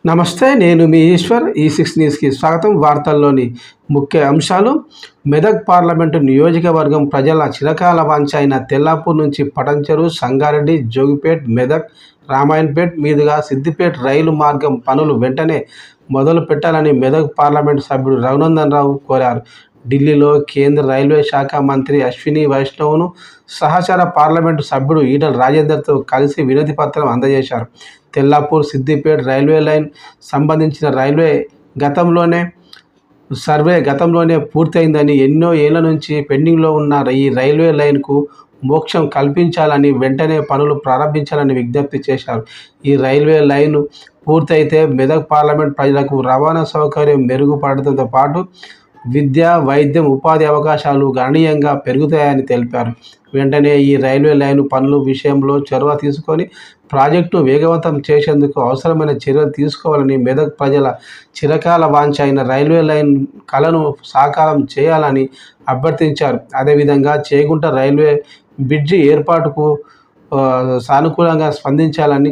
నమస్తే. నేను మీ ఈశ్వర్. ఈ6 న్యూస్‌కి స్వాగతం. వార్తల్లోని ముఖ్య అంశాలు: మెదక్ పార్లమెంటు నియోజకవర్గం ప్రజల చిరకాల వాంఛ అయిన తెల్లాపూర్ నుంచి పటంచెరు, సంగారెడ్డి, జోగిపేట్, మెదక్, రామాయణపేట్ మీదుగా సిద్దిపేట రైలు మార్గం పనులు వెంటనే మొదలు పెట్టాలని మెదక్ పార్లమెంటు సభ్యుడు రఘునందన్ రావు కోరారు. ఢిల్లీలో కేంద్ర రైల్వే శాఖ మంత్రి అశ్విని వైష్ణవ్‌ను సహచర పార్లమెంటు సభ్యుడు ఈటెల రాజేందర్‌తో కలిసి వినతి పత్రం అందజేశారు. తెల్లాపూర్ సిద్దిపేట రైల్వే లైన్ సంబంధించిన సర్వే గతంలోనే పూర్తయిందని, ఎన్నో ఏళ్ల నుంచి పెండింగ్లో ఉన్న ఈ రైల్వే లైన్‌కు మోక్షం కల్పించాలని, వెంటనే పనులు ప్రారంభించాలని విజ్ఞప్తి చేశారు. ఈ రైల్వే లైను పూర్తయితే మెదక్ పార్లమెంట్ ప్రజలకు రవాణా సౌకర్యం మెరుగుపడడంతో పాటు విద్య, వైద్యం, ఉపాధి అవకాశాలు గణనీయంగా పెరుగుతాయని తెలిపారు. వెంటనే ఈ రైల్వే లైను పనుల విషయంలో చొరవ తీసుకొని ప్రాజెక్టును వేగవంతం చేసేందుకు అవసరమైన చర్యలు తీసుకోవాలని, మెదక్ ప్రజల చిరకాల వాంఛ అయిన రైల్వే లైన్ కలను సాకారం చేయాలని అభ్యర్థించారు. అదేవిధంగా చేగుంట రైల్వే బ్రిడ్జి ఏర్పాటుకు సానుకూలంగా స్పందించాలని